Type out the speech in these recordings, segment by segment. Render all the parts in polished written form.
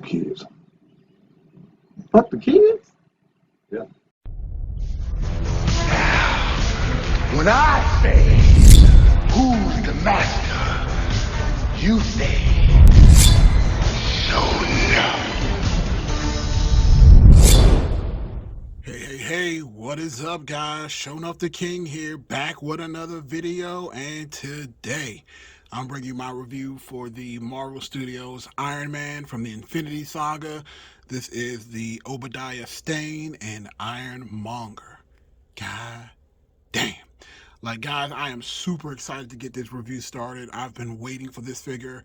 kids. Fuck the kids? Yeah. When I say, who's the master? You say, Hey, what is up, guys? Showing off the king here, back with another video, and today I'm bringing you my review for the Marvel Studios Iron Man from the Infinity Saga. This is the Obadiah Stane and Iron Monger. God damn. Like, guys, I am super excited to get this review started. I've been waiting for this figure.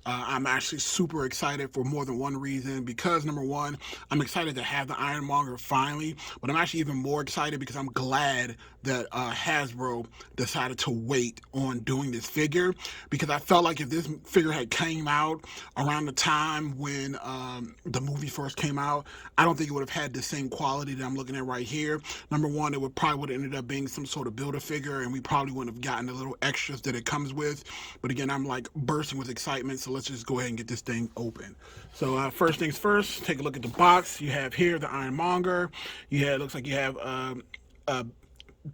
I'm actually super excited for more than one reason, because number one, I'm excited to have the Ironmonger finally, but I'm actually even more excited because I'm glad that Hasbro decided to wait on doing this figure, because I felt like if this figure had came out around the time when the movie first came out, I don't think it would have had the same quality that I'm looking at right here. Number one, it would probably ended up being some sort of Build-A-Figure, and we probably wouldn't have gotten the little extras that it comes with. But again, I'm like bursting with excitement, so let's just go ahead and get this thing open. So first things first, take a look at the box. You have here the Ironmonger. Looks like you have a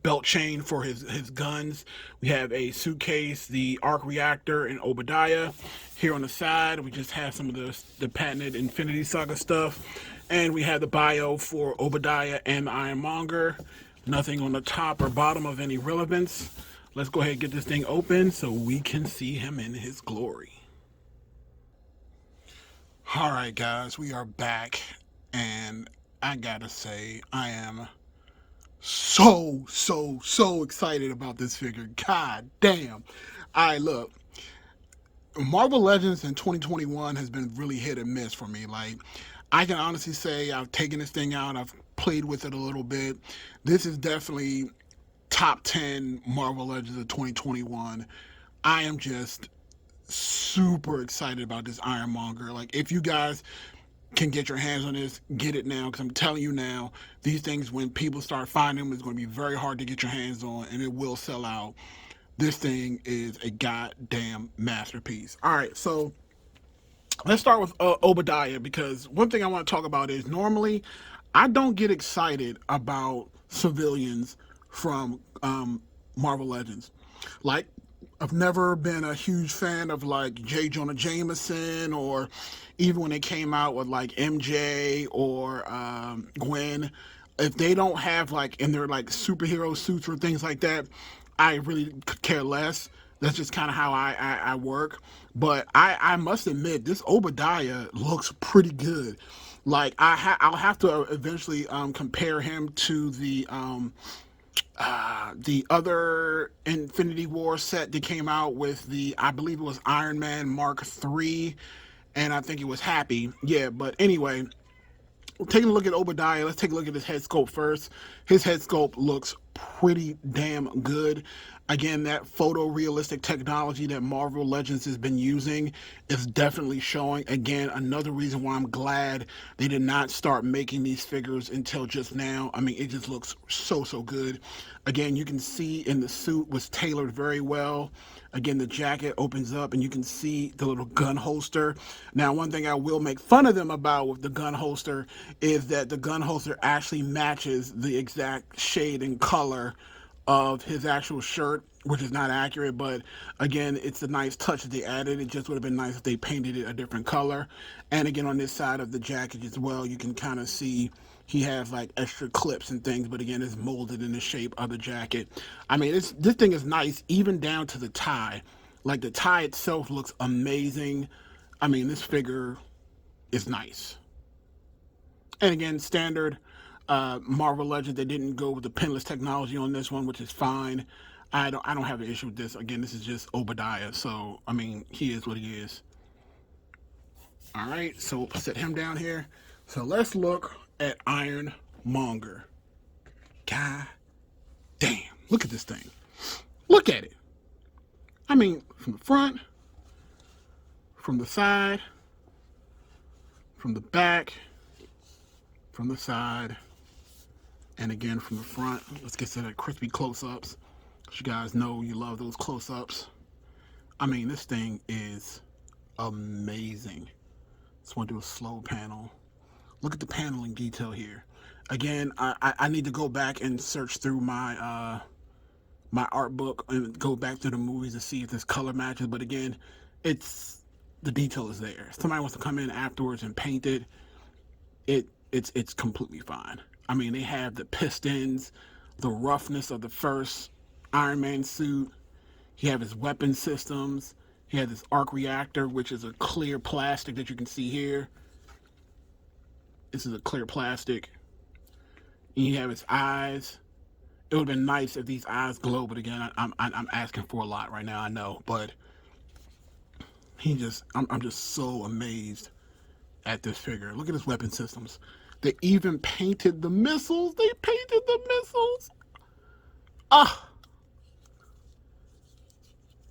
belt chain for his guns. We have a suitcase, the arc reactor, and Obadiah. Here on the side, we just have some of the patented Infinity Saga stuff. And we have the bio for Obadiah and the Ironmonger. Nothing on the top or bottom of any relevance. Let's go ahead and get this thing open so we can see him in his glory. Alright, guys, we are back, and I gotta say, I am so excited about this figure. God damn. Alright, look, Marvel Legends in 2021 has been really hit and miss for me. Like, I can honestly say I've taken this thing out, I've played with it a little bit. This is definitely top 10 Marvel Legends of 2021. I am just super excited about this Ironmonger. Like, if you guys can get your hands on this, get it now, because I'm telling you now, these things, when people start finding them, it's going to be very hard to get your hands on, and it will sell out. This thing is a goddamn masterpiece. All right, so let's start with Obadiah, because one thing I want to talk about is normally I don't get excited about civilians from Marvel Legends. Like, I've never been a huge fan of like J. Jonah Jameson, or even when they came out with like MJ or Gwen. If they don't have like in their like superhero suits or things like that, I really could care less. That's just kind of how I work. But I must admit, this Obadiah looks pretty good. Like, I'll have to eventually compare him to the other Infinity War set that came out with I believe it was Iron Man Mark III, and I think it was Happy. Yeah, but anyway, taking a look at Obadiah, let's take a look at his head sculpt first. His head sculpt looks pretty damn good. Again, that photorealistic technology that Marvel Legends has been using is definitely showing. Again, another reason why I'm glad they did not start making these figures until just now. I mean, it just looks so good. Again, you can see in the suit was tailored very well. Again, the jacket opens up and you can see the little gun holster. Now, one thing I will make fun of them about with the gun holster is that the gun holster actually matches the exact shade and color of his actual shirt, which is not accurate, but again, it's a nice touch that they added. It just would have been nice if they painted it a different color. And again, on this side of the jacket as well, you can kind of see he has like extra clips and things, but again, it's molded in the shape of the jacket. I mean, this thing is nice, even down to the tie. Like, the tie itself looks amazing. I mean, this figure is nice. And again, standard Marvel Legends, they didn't go with the pinless technology on this one, which is fine. I don't have an issue with this. Again, this is just Obadiah, so I mean, he is what he is. All right, so we'll set him down here. So let's look at Iron Monger. God damn, look at this thing. Look at it. I mean, from the front, from the side, from the back, from the side, and again from the front. Let's get to the crispy close-ups. You guys know you love those close-ups. I mean, this thing is amazing. Just want to do a slow panel. Look at the paneling detail here. Again, I need to go back and search through my art book and go back to the movies to see if this color matches. But again, it's the detail is there. If somebody wants to come in afterwards and paint it, it's completely fine. I mean, they have the pistons, the roughness of the first Iron Man suit. He have his weapon systems. He had this arc reactor, which is a clear plastic that you can see here. This is a clear plastic. And you have his eyes. It would have been nice if these eyes glow, but again, I'm asking for a lot right now. I know, but I'm just so amazed at this figure. Look at his weapon systems. They even painted the missiles. They painted the missiles. Ah,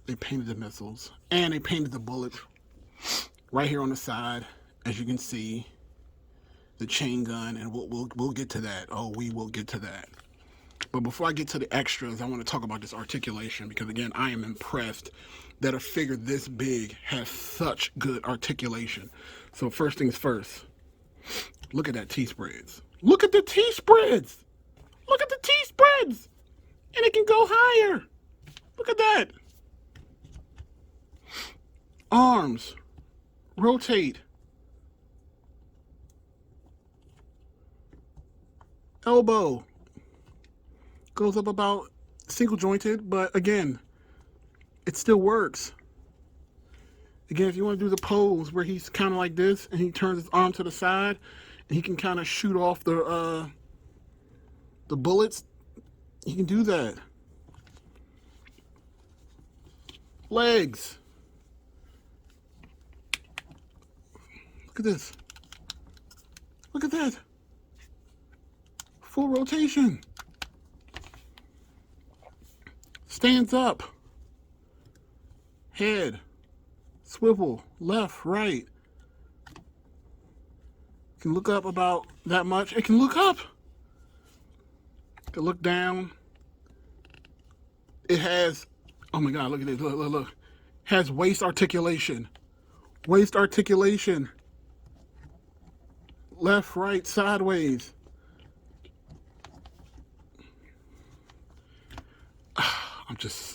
they painted the missiles and they painted the bullets right here on the side, as you can see. The chain gun, and we'll get to that. Oh, we will get to that. But before I get to the extras, I want to talk about this articulation, because again, I am impressed that a figure this big has such good articulation. So first things first, look at that T-spreads. Look at the T-spreads. Look at the T-spreads. And it can go higher. Look at that. Arms. Rotate. Elbow. Goes up about single jointed, but again, it still works. Again, if you want to do the pose where he's kind of like this and he turns his arm to the side and he can kind of shoot off the bullets, he can do that. Legs. Look at this. Look at that. Full rotation. Stands up. Head. Swivel. Left, right. Can look up about that much. It can look up. It can look down. It has, oh my God, look at this. Look, look, look. Has waist articulation. Waist articulation. Left, right, sideways.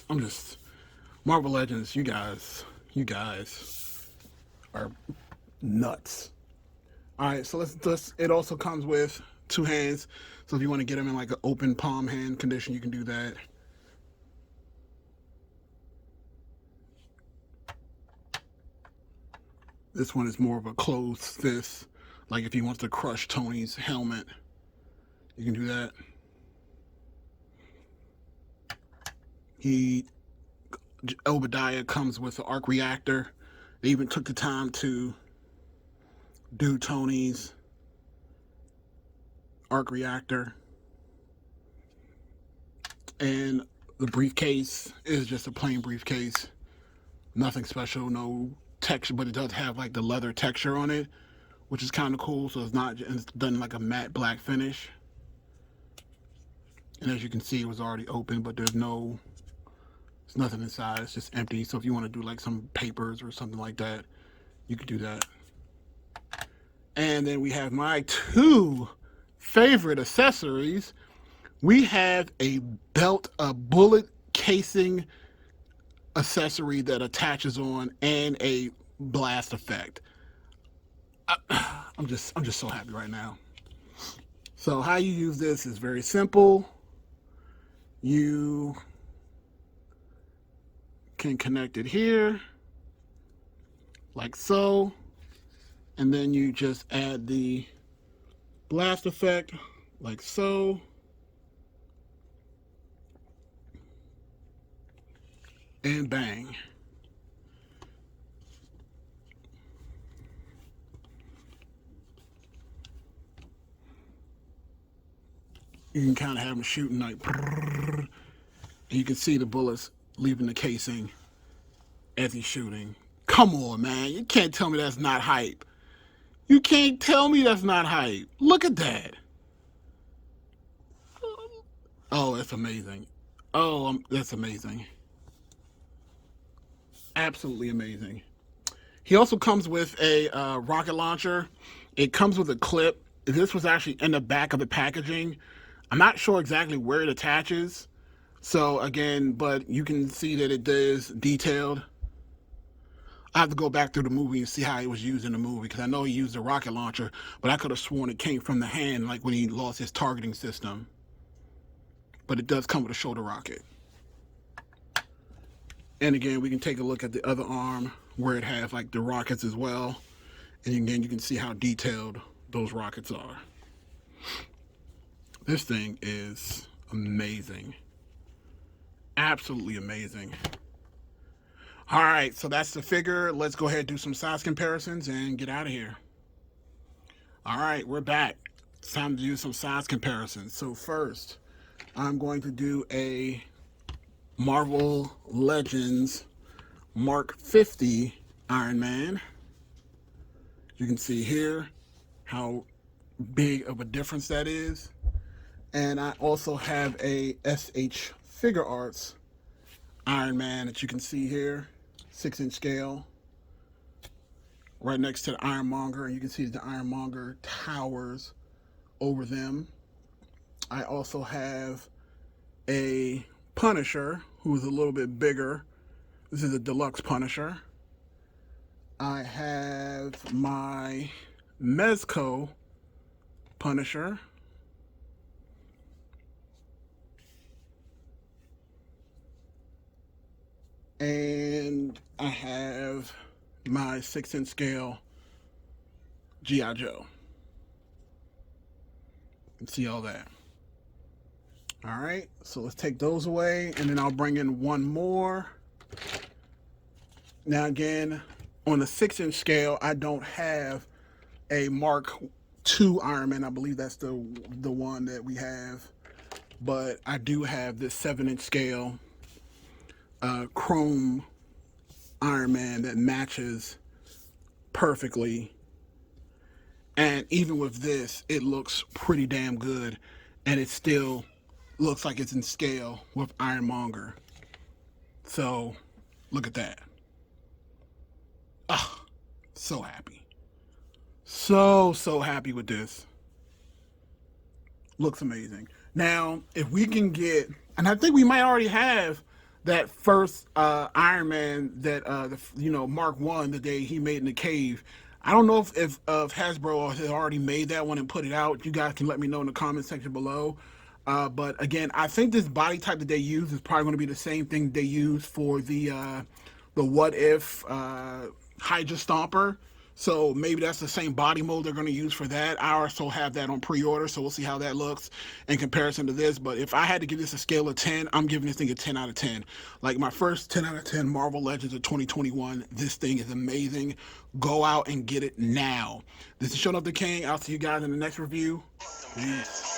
I'm just, Marvel Legends, you guys are nuts. All right, so let's, it also comes with 2 hands. So if you want to get them in like an open palm hand condition, you can do that. This one is more of a closed fist. Like if he wants to crush Tony's helmet, you can do that. Obadiah comes with the arc reactor. They even took the time to do Tony's arc reactor. And the briefcase is just a plain briefcase. Nothing special, no texture, but it does have like the leather texture on it, which is kind of cool. So it's done like a matte black finish. And as you can see, it was already open, but there's nothing inside. It's just empty. So if you want to do like some papers or something like that, you could do that. And then we have my 2 favorite accessories. We have a belt, a bullet casing accessory that attaches on, and a blast effect. I'm just so happy right now. So how you use this is very simple. You can connect it here like so, and then you just add the blast effect like so, and bang. You can kind of have them shooting like, and you can see the bullets leaving the casing as he's shooting. Come on, man. You can't tell me that's not hype. You can't tell me that's not hype. Look at that. Oh, that's amazing. Oh, that's amazing. Absolutely amazing. He also comes with a rocket launcher. It comes with a clip. This was actually in the back of the packaging. I'm not sure exactly where it attaches. So again, but you can see that it is detailed. I have to go back through the movie and see how it was used in the movie, because I know he used a rocket launcher, but I could have sworn it came from the hand, like when he lost his targeting system. But it does come with a shoulder rocket. And again, we can take a look at the other arm where it has like the rockets as well. And again, you can see how detailed those rockets are. This thing is amazing. Absolutely amazing. All right, so that's the figure. Let's go ahead and do some size comparisons and get out of here. All right, we're back. It's time to do some size comparisons. So first, I'm going to do a Marvel Legends Mark 50 Iron Man. You can see here how big of a difference that is. And I also have a SH Figure Arts Iron Man that you can see here, 6-inch scale, right next to the Ironmonger. And you can see the Ironmonger towers over them. I also have a Punisher, who is a little bit bigger. This is a deluxe Punisher. I have my Mezco Punisher. And I have my 6-inch scale G.I. Joe. You can see all that. All right, so let's take those away, and then I'll bring in one more. Now again, on the 6-inch scale, I don't have a Mark II Iron Man. I believe that's the one that we have. But I do have this 7-inch scale chrome Iron Man that matches perfectly. And even with this, it looks pretty damn good. And it still looks like it's in scale with Ironmonger. So, look at that. Ah, so happy. So happy with this. Looks amazing. Now, if we can get, and I think we might already have that first Iron Man that Mark 1 the day he made in the cave. I don't know if Hasbro has already made that one and put it out. You guys can let me know in the comment section below. But again, I think this body type that they use is probably going to be the same thing they use for the What If Hydra Stomper. So maybe that's the same body mold they're going to use for that. I also have that on pre-order, so we'll see how that looks in comparison to this. But if I had to give this a scale of 10, I'm giving this thing a 10 out of 10. Like my first 10 out of 10 Marvel Legends of 2021. This thing is amazing. Go out and get it now. This is Showing Up the King. I'll see you guys in the next review. Peace.